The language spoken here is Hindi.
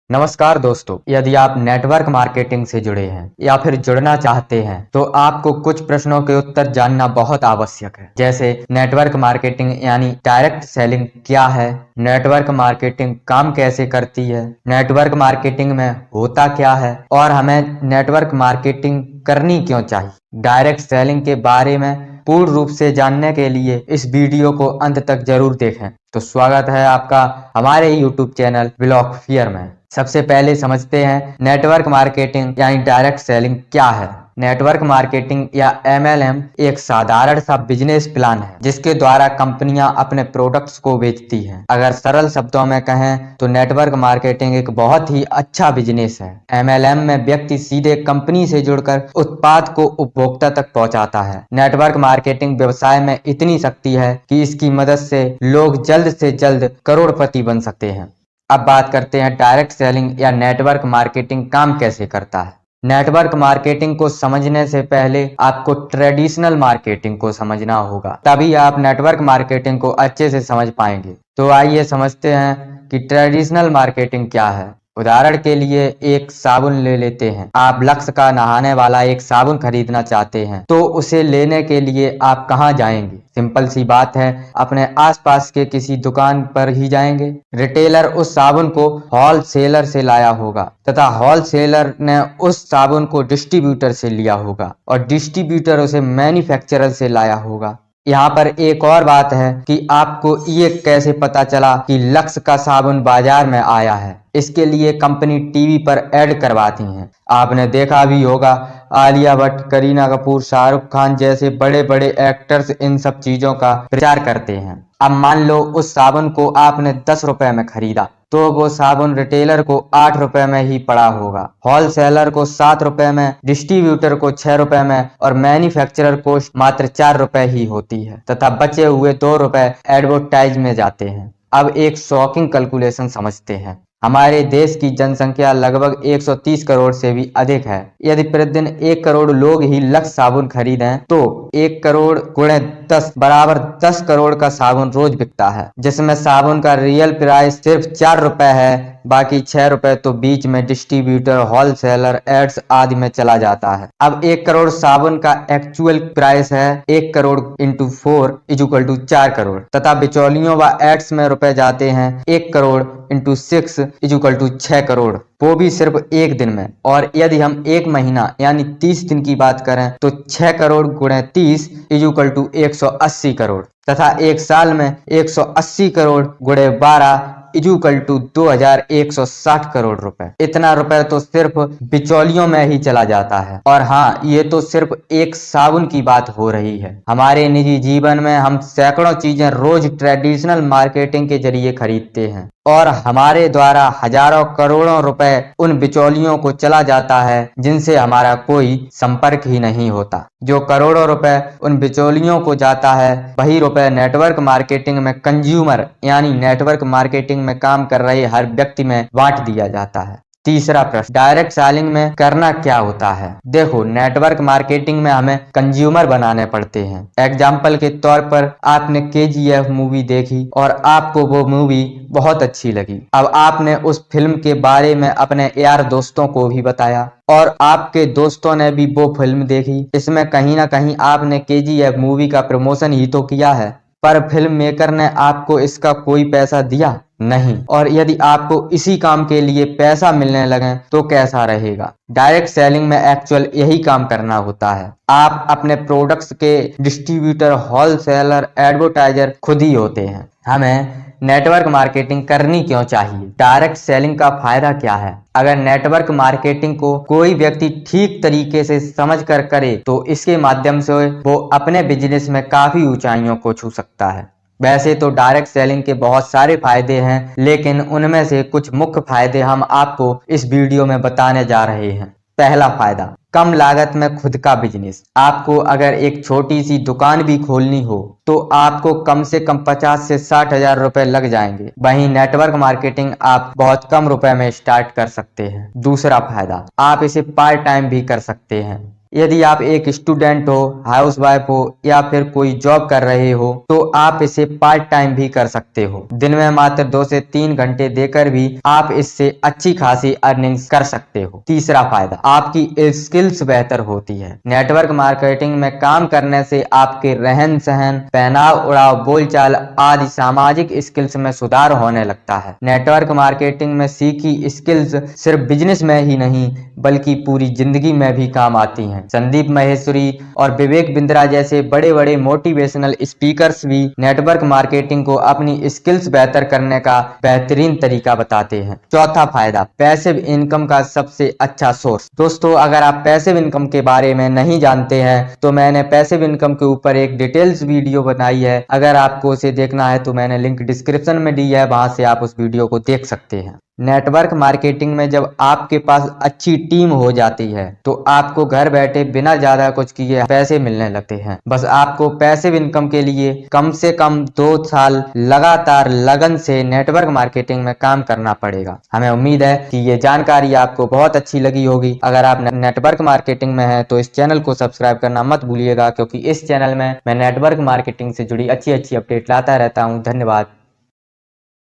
नमस्कार दोस्तों, यदि आप नेटवर्क मार्केटिंग से जुड़े हैं या फिर जुड़ना चाहते हैं तो आपको कुछ प्रश्नों के उत्तर जानना बहुत आवश्यक है। जैसे नेटवर्क मार्केटिंग यानी डायरेक्ट सेलिंग क्या है, नेटवर्क मार्केटिंग काम कैसे करती है, नेटवर्क मार्केटिंग में होता क्या है और हमें नेटवर्क मार्केटिंग करनी क्यों चाहिए। डायरेक्ट सेलिंग के बारे में पूर्ण रूप से जानने के लिए इस वीडियो को अंत तक जरूर देखें। तो स्वागत है आपका हमारे YouTube चैनल ब्लॉगफियर में। सबसे पहले समझते हैं नेटवर्क मार्केटिंग यानी डायरेक्ट सेलिंग क्या है। नेटवर्क मार्केटिंग या MLM एक साधारण सा बिजनेस प्लान है जिसके द्वारा कंपनियां अपने प्रोडक्ट्स को बेचती हैं। अगर सरल शब्दों में कहें तो नेटवर्क मार्केटिंग एक बहुत ही अच्छा बिजनेस है। MLM में व्यक्ति सीधे कंपनी से जुड़कर उत्पाद को उपभोक्ता तक पहुंचाता है। नेटवर्क मार्केटिंग व्यवसाय में इतनी शक्ति है कि इसकी मदद से लोग जल्द से जल्द करोड़पति बन सकते हैं। अब बात करते हैं डायरेक्ट सेलिंग या नेटवर्क मार्केटिंग काम कैसे करता है। नेटवर्क मार्केटिंग को समझने से पहले आपको ट्रेडिशनल मार्केटिंग को समझना होगा, तभी आप नेटवर्क मार्केटिंग को अच्छे से समझ पाएंगे। तो आइए समझते हैं कि ट्रेडिशनल मार्केटिंग क्या है। उदाहरण के लिए एक साबुन ले लेते हैं। आप लक्स का नहाने वाला एक साबुन खरीदना चाहते हैं तो उसे लेने के लिए आप कहाँ जाएंगे? सिंपल सी बात है, अपने आसपास के किसी दुकान पर ही जाएंगे। रिटेलर उस साबुन को होलसेलर से लाया होगा तथा होलसेलर ने उस साबुन को डिस्ट्रीब्यूटर से लिया होगा और डिस्ट्रीब्यूटर उसे मैन्युफैक्चरर से लाया होगा। यहाँ पर एक और बात है कि आपको ये कैसे पता चला कि लक्स का साबुन बाजार में आया है। इसके लिए कंपनी टीवी पर ऐड करवाती हैं। आपने देखा भी होगा, आलिया भट्ट, करीना कपूर, शाहरुख खान जैसे बड़े बड़े एक्टर्स इन सब चीजों का प्रचार करते हैं। अब मान लो उस साबुन को आपने 10 रुपए में खरीदा तो वो साबुन रिटेलर को 8 रुपए में ही पड़ा होगा, होलसेलर को 7 रुपए में, डिस्ट्रीब्यूटर को 6 रुपए में और मैन्युफैक्चरर को मात्र 4 रुपए ही होती है तथा बचे हुए 2 रुपए एडवर्टाइज में जाते हैं। अब एक शॉकिंग कैलकुलेशन समझते हैं। हमारे देश की जनसंख्या लगभग 130 करोड़ से भी अधिक है। यदि प्रतिदिन 1 करोड़ लोग ही लक्स साबुन खरीदें तो 1 करोड़ गुणे 10 बराबर 10 करोड़ का साबुन रोज बिकता है, जिसमें साबुन का रियल प्राइस सिर्फ 4 रुपए है, बाकी 6 रुपए तो बीच में डिस्ट्रीब्यूटर, होलसेलर, एड्स आदि में चला जाता है। अब 1 करोड़ साबुन का एक्चुअल प्राइस है 1 crore into 4 equal to 4 crore तथा बिचौलियों व एड्स में रुपए जाते हैं 1 crore into 6 equal to 6 crore, वो भी सिर्फ एक दिन में। और यदि हम एक महीना यानी 30 दिन की बात करें तो 6 करोड़ गुणे 30 इक्वल टू 180 करोड़ तथा एक साल में 180 करोड़ गुणे 12 इक्वल टू 2160 करोड़ रुपए। इतना रुपए तो सिर्फ बिचौलियों में ही चला जाता है। और हाँ, ये तो सिर्फ एक साबुन की बात हो रही है। हमारे निजी जीवन में हम सैकड़ों चीजें रोज ट्रेडिशनल मार्केटिंग के जरिए खरीदते हैं और हमारे द्वारा हजारों करोड़ों रुपए उन बिचौलियों को चला जाता है जिनसे हमारा कोई संपर्क ही नहीं होता। जो करोड़ों रुपए उन बिचौलियों को जाता है वही रुपए नेटवर्क मार्केटिंग में कंज्यूमर यानी नेटवर्क मार्केटिंग में काम कर रहे हर व्यक्ति में बांट दिया जाता है। तीसरा प्रश्न, डायरेक्ट सेलिंग में करना क्या होता है। देखो, नेटवर्क मार्केटिंग में हमें कंज्यूमर बनाने पड़ते हैं। एग्जाम्पल के तौर पर आपने KGF मूवी देखी और आपको वो मूवी बहुत अच्छी लगी। अब आपने उस फिल्म के बारे में अपने यार दोस्तों को भी बताया और आपके दोस्तों ने भी वो फिल्म देखी। इसमें कहीं ना कहीं आपने KGF मूवी का प्रमोशन ही तो किया है, पर फिल्म मेकर ने आपको इसका कोई पैसा दिया नहीं। और यदि आपको इसी काम के लिए पैसा मिलने लगे तो कैसा रहेगा। डायरेक्ट सेलिंग में एक्चुअल यही काम करना होता है। आप अपने प्रोडक्ट्स के डिस्ट्रीब्यूटर, होलसेलर, एडवर्टाइजर खुद ही होते हैं। हमें नेटवर्क मार्केटिंग करनी क्यों चाहिए? डायरेक्ट सेलिंग का फायदा क्या है? अगर नेटवर्क मार्केटिंग को कोई व्यक्ति ठीक तरीके से समझ कर करे तो इसके माध्यम से वो अपने बिजनेस में काफी ऊंचाइयों को छू सकता है। वैसे तो डायरेक्ट सेलिंग के बहुत सारे फायदे हैं, लेकिन उनमें से कुछ मुख्य फायदे हम आपको इस वीडियो में बताने जा रहे हैं। पहला फायदा, कम लागत में खुद का बिजनेस। आपको अगर एक छोटी सी दुकान भी खोलनी हो तो आपको कम से कम 50 से 60 हजार रुपए लग जाएंगे। वहीं नेटवर्क मार्केटिंग आप बहुत कम रुपए में स्टार्ट कर सकते हैं। दूसरा फायदा, आप इसे पार्ट टाइम भी कर सकते हैं। यदि आप एक स्टूडेंट हो, हाउसवाइफ हो या फिर कोई जॉब कर रहे हो तो आप इसे पार्ट टाइम भी कर सकते हो। दिन में मात्र 2 से 3 घंटे देकर भी आप इससे अच्छी खासी अर्निंग्स कर सकते हो। तीसरा फायदा, आपकी स्किल्स बेहतर होती है। नेटवर्क मार्केटिंग में काम करने से आपके रहन सहन, पहनाव ओढ़ाव, बोलचाल आदि सामाजिक स्किल्स में सुधार होने लगता है। नेटवर्क मार्केटिंग में सीखी स्किल्स सिर्फ बिजनेस में ही नहीं बल्कि पूरी जिंदगी में भी काम आती हैं। संदीप माहेश्वरी और विवेक बिंद्रा जैसे बड़े बड़े मोटिवेशनल स्पीकर्स भी नेटवर्क मार्केटिंग को अपनी स्किल्स बेहतर करने का बेहतरीन तरीका बताते हैं। चौथा फायदा, पैसिव इनकम का सबसे अच्छा सोर्स। दोस्तों, अगर आप पैसिव इनकम के बारे में नहीं जानते हैं तो मैंने पैसिव इनकम के ऊपर एक डिटेल्स वीडियो बनाई है। अगर आपको उसे देखना है तो मैंने लिंक डिस्क्रिप्शन में दी है, वहां से आप उस वीडियो को देख सकते हैं। नेटवर्क मार्केटिंग में जब आपके पास अच्छी टीम हो जाती है तो आपको घर बैठे बिना ज्यादा कुछ किए पैसे मिलने लगते हैं। बस आपको पैसिव इनकम के लिए कम से कम 2 साल लगातार लगन से नेटवर्क मार्केटिंग में काम करना पड़ेगा। हमें उम्मीद है कि ये जानकारी आपको बहुत अच्छी लगी होगी। अगर आप नेटवर्क मार्केटिंग में हैं तो इस चैनल को सब्सक्राइब करना मत भूलिएगा, क्योंकि इस चैनल में मैं नेटवर्क मार्केटिंग से जुड़ी अच्छी अच्छी अपडेट लाता रहता हूँ। धन्यवाद।